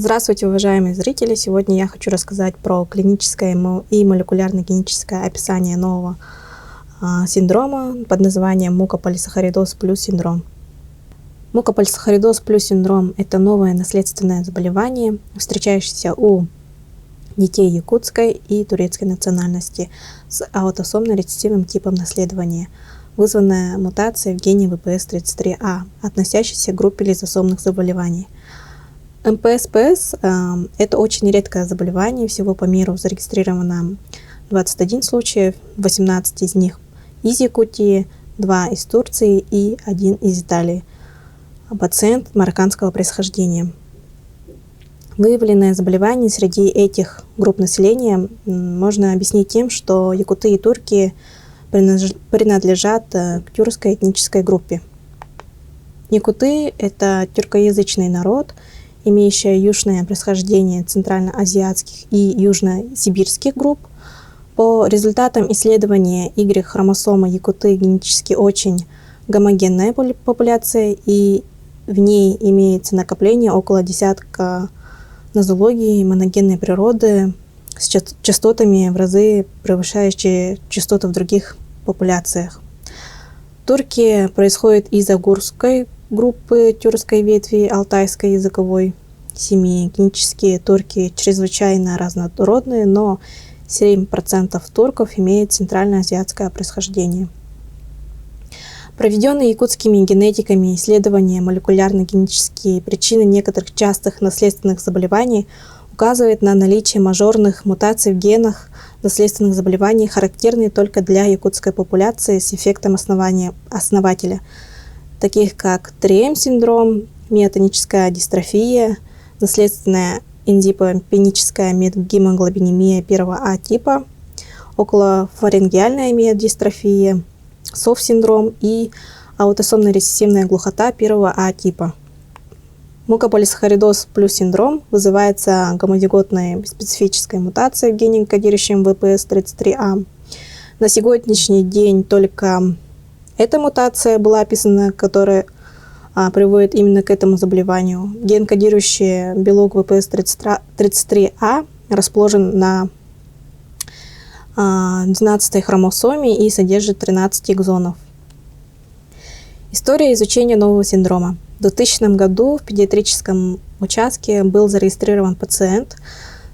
Здравствуйте, уважаемые зрители! Сегодня я хочу рассказать про клиническое и молекулярно-генетическое описание нового синдрома под названием мукополисахаридоз плюс синдром. Мукополисахаридоз плюс синдром – это новое наследственное заболевание, встречающееся у детей якутской и турецкой национальности с аутосомно-рецессивным типом наследования, вызванное мутацией в гене ВПС-33А, относящейся к группе лизосомных заболеваний. МПС-ПС – это очень редкое заболевание, всего по миру зарегистрировано 21 случаев, 18 из них из Якутии, 2 из Турции и 1 из Италии. Пациент марокканского происхождения. Выявленное заболевание среди этих групп населения можно объяснить тем, что якуты и турки принадлежат к тюркской этнической группе. Якуты – это тюркоязычный народ, имеющая южное происхождение центральноазиатских и южносибирских групп. По результатам исследования Y-хромосомы якуты генетически очень гомогенная популяция, и в ней имеется накопление около десятка нозологий моногенной природы с частотами в разы превышающие частоты в других популяциях. Турки происходят из агурской группы тюркской ветви алтайской языковой семьи. Генетические турки чрезвычайно разнородные, но 7% турков имеют центральноазиатское происхождение. Проведенные якутскими генетиками исследования молекулярно-генетические причины некоторых частых наследственных заболеваний указывают на наличие мажорных мутаций в генах наследственных заболеваний, характерные только для якутской популяции с эффектом основателя, таких как 3М-синдром, миотоническая дистрофия, наследственная энзимопеническая метгемоглобинемия 1А типа, околофарингеальная миодистрофия, СОВ-синдром и аутосомно-рецессивная глухота 1А типа. Мукополисахаридоз плюс синдром вызывается гомозиготной специфической мутацией в гене, кодирующем ВПС-33А. На сегодняшний день только эта мутация была описана, которая приводит именно к этому заболеванию. Ген, кодирующий белок ВПС-33А, расположен на 12-й хромосоме и содержит 13 экзонов. История изучения нового синдрома. В 2000 году в педиатрическом участке был зарегистрирован пациент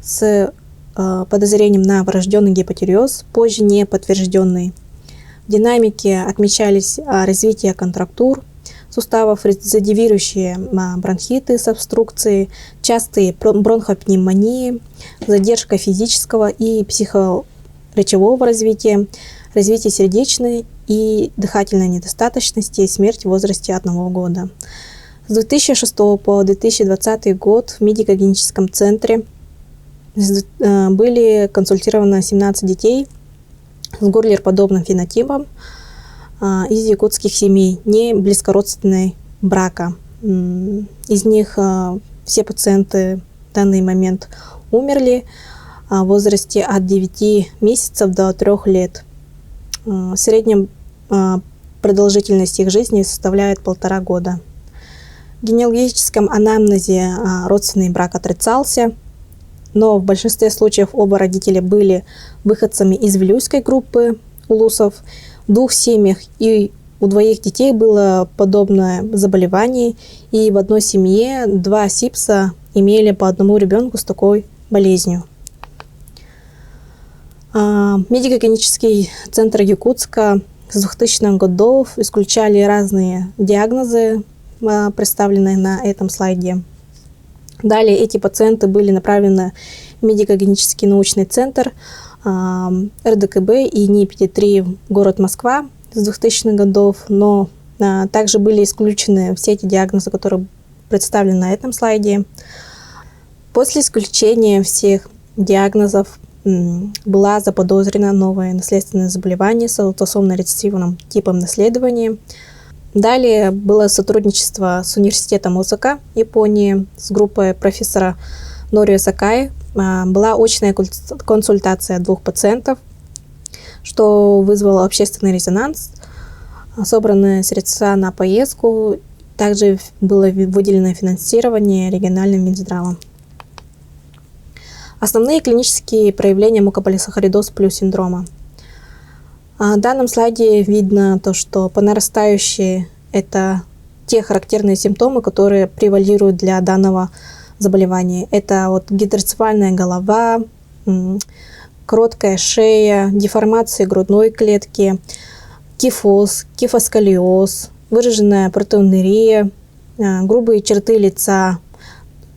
с подозрением на врожденный гипотиреоз, позже не подтвержденный. В динамике отмечались развитие контрактур суставов, рецидивирующие бронхиты с обструкцией, частые бронхопневмонии, задержка физического и психоречевого развития, развитие сердечной и дыхательной недостаточности и смерть в возрасте 1 года. С 2006 по 2020 год в медико-генетическом центре были консультированы 17 детей с горлер-подобным фенотипом из якутских семей, не близкородственной брака. Из них все пациенты в данный момент умерли в возрасте от 9 месяцев до 3 лет. В среднем продолжительность их жизни составляет 1,5 года. В генеалогическом анамнезе родственный брак отрицался, но в большинстве случаев оба родителя были выходцами из вилюйской группы улусов. В 2 семьях и у 2 детей было подобное заболевание, и в одной семье 2 СИПСа имели по 1 ребенку с такой болезнью. Медико-генетический центр Якутска с 2000-х годов исключали разные диагнозы, представленные на этом слайде. Далее эти пациенты были направлены в медико-генетический научный центр РДКБ и НИИ-педиатрии в город Москва с 2000-х годов, но также были исключены все эти диагнозы, которые представлены на этом слайде. После исключения всех диагнозов была заподозрена новое наследственное заболевание с аутосомно-рецессивным типом наследования. Далее было сотрудничество с университетом Осака, Японии, с группой профессора Норио Сакаи. Была очная консультация 2 пациентов, что вызвало общественный резонанс. Собраны средства на поездку. Также было выделено финансирование региональным Минздравом. Основные клинические проявления мукополисахаридоз плюс синдрома. В данном слайде видно то, что по нарастающей это те характерные симптомы, которые превалируют для данного заболевания. Это вот гидроцефальная голова, короткая шея, деформация грудной клетки, кифоз, кифосколиоз, выраженная протеинурия, грубые черты лица,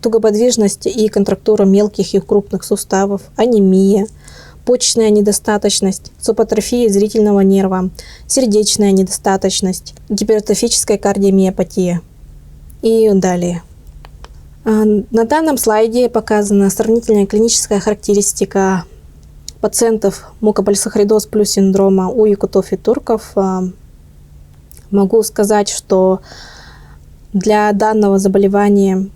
тугоподвижность и контрактура мелких и крупных суставов, анемия, почечная недостаточность, субатрофия зрительного нерва, сердечная недостаточность, гипертрофическая кардиомиопатия и далее. На данном слайде показана сравнительная клиническая характеристика пациентов мукополисахаридоз плюс синдрома у якутов и турков. Могу сказать, что для данного заболевания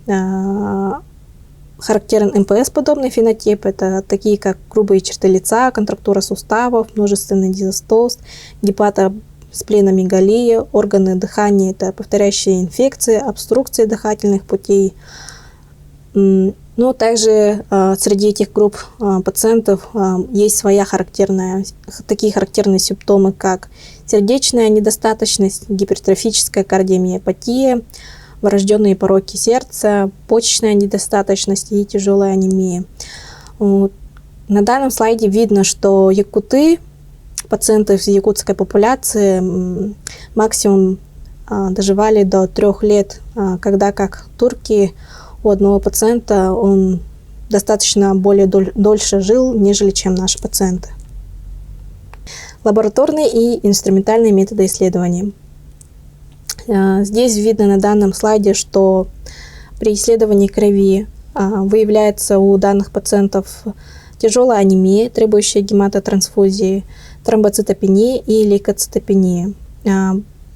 характерен МПС-подобный фенотип. Это такие, как грубые черты лица, контрактура суставов, множественный диастоз, гепатоспленомегалия, органы дыхания, это повторяющие инфекции, обструкции дыхательных путей. Но также среди этих групп пациентов есть такие характерные симптомы, как сердечная недостаточность, гипертрофическая кардиомиопатия, врожденные пороки сердца, почечная недостаточность и тяжелая анемия. На данном слайде видно, что якуты, пациенты из якутской популяции, максимум доживали до 3 лет, когда как турки у одного пациента он достаточно более дольше жил, нежели чем наши пациенты. Лабораторные и инструментальные методы исследований. Здесь видно на данном слайде, что при исследовании крови выявляется у данных пациентов тяжелая анемия, требующая гематотрансфузии, тромбоцитопения и лейкоцитопения,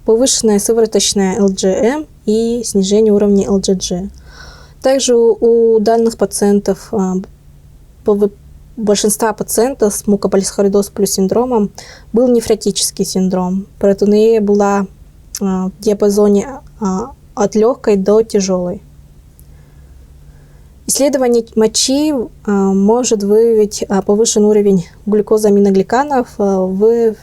повышенная сывороточная ЛГМ и снижение уровня ЛГГ. Также у данных пациентов, большинства пациентов с мукополисахаридоз плюс синдромом был нефротический синдром. Протеинурия была в диапазоне от легкой до тяжелой. Исследование мочи может выявить повышенный уровень глюкозаминогликанов, в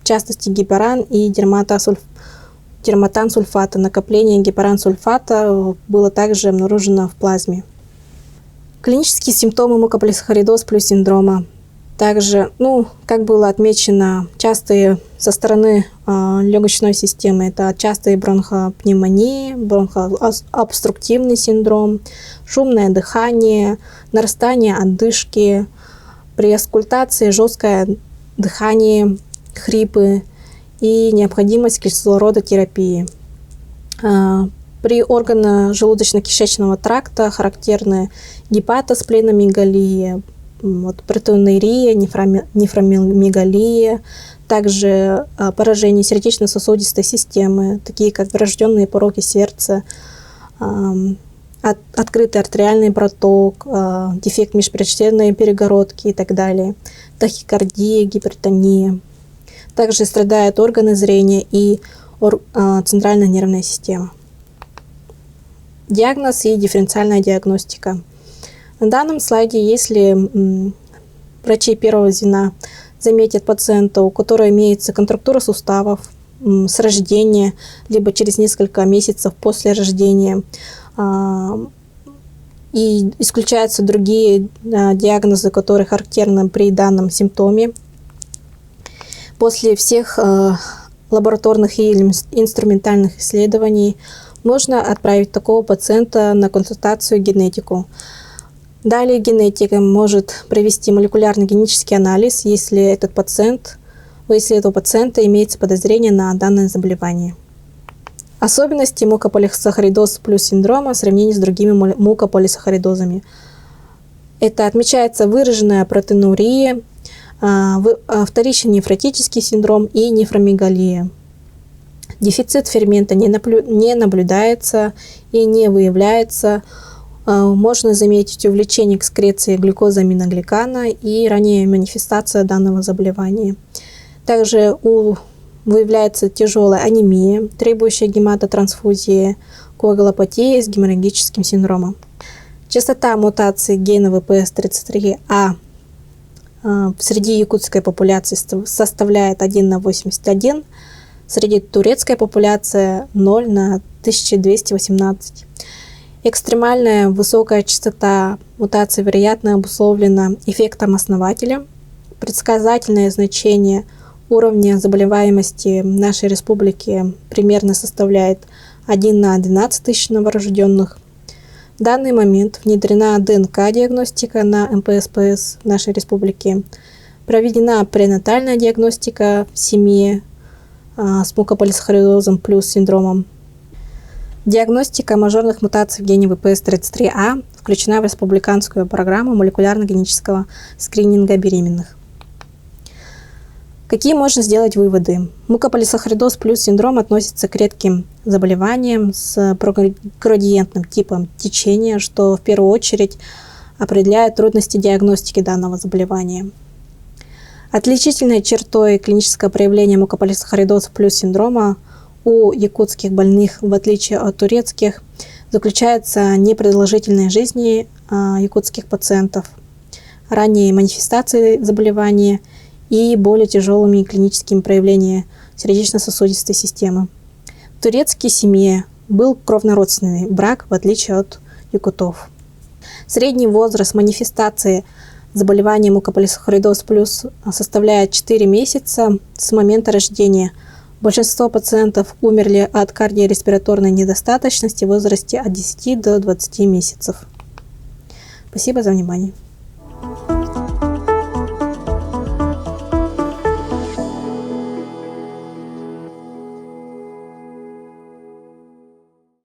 частности гиперан и дерматан-сульфата. Накопление гиперан-сульфата было также обнаружено в плазме. Клинические симптомы мукополисахаридоз плюс синдрома. Также, как было отмечено, частые со стороны легочной системы, это частые бронхопневмонии, бронхообструктивный синдром, шумное дыхание, нарастание одышки, при аскультации жесткое дыхание, хрипы и необходимость кислородотерапии. При органах желудочно-кишечного тракта характерны гепатоспленомегалия, протеинурия, нефромегалия, также поражение сердечно-сосудистой системы, такие как врожденные пороки сердца, открытый артериальный проток, дефект межпредсердечной перегородки и так далее, тахикардия, гипертония. Также страдают органы зрения и центральная нервная система. Диагноз и дифференциальная диагностика. На данном слайде, если врачи первого звена заметят пациента, у которого имеется контрактура суставов с рождения, либо через несколько месяцев после рождения, и исключаются другие диагнозы, которые характерны при данном симптоме, после всех лабораторных и инструментальных исследований можно отправить такого пациента на консультацию к генетику. Далее генетик может провести молекулярно-генетический анализ, если у этого пациента имеется подозрение на данное заболевание. Особенности мукополисахаридоз плюс синдрома в сравнении с другими мукополисахаридозами. Это отмечается выраженная протеинурия, вторичный нефротический синдром и нефромегалия. Дефицит фермента не наблюдается и не выявляется. Можно заметить увеличение экскреции глюкозаминогликана и ранняя манифестация данного заболевания. Также выявляется тяжелая анемия, требующая гематотрансфузии, коагулопатия с геморрагическим синдромом. Частота мутации гена ВПС-33А среди якутской популяции составляет 1 на 81, среди турецкой популяции 0 на 1218. Экстремальная высокая частота мутации, вероятно, обусловлена эффектом основателя. Предсказательное значение уровня заболеваемости в нашей республике примерно составляет 1 на 12 тысяч новорожденных. В данный момент внедрена ДНК-диагностика на МПС-ПС в нашей республике. Проведена пренатальная диагностика в семье с мукополисахаридозом плюс синдромом. Диагностика мажорных мутаций в гене ВПС-33А включена в республиканскую программу молекулярно-генетического скрининга беременных. Какие можно сделать выводы? Мукополисахаридоз плюс синдром относится к редким заболеваниям с проградиентным типом течения, что в первую очередь определяет трудности диагностики данного заболевания. Отличительной чертой клинического проявления мукополисахаридоза плюс синдрома у якутских больных, в отличие от турецких, заключается непродолжительной жизни якутских пациентов, ранние манифестации заболевания и более тяжелыми клиническими проявлениями сердечно-сосудистой системы. В турецкой семье был кровнородственный брак, в отличие от якутов. Средний возраст манифестации заболевания мукополисахаридоз плюс составляет 4 месяца с момента рождения. Большинство пациентов умерли от кардиореспираторной недостаточности в возрасте от 10 до 20 месяцев. Спасибо за внимание.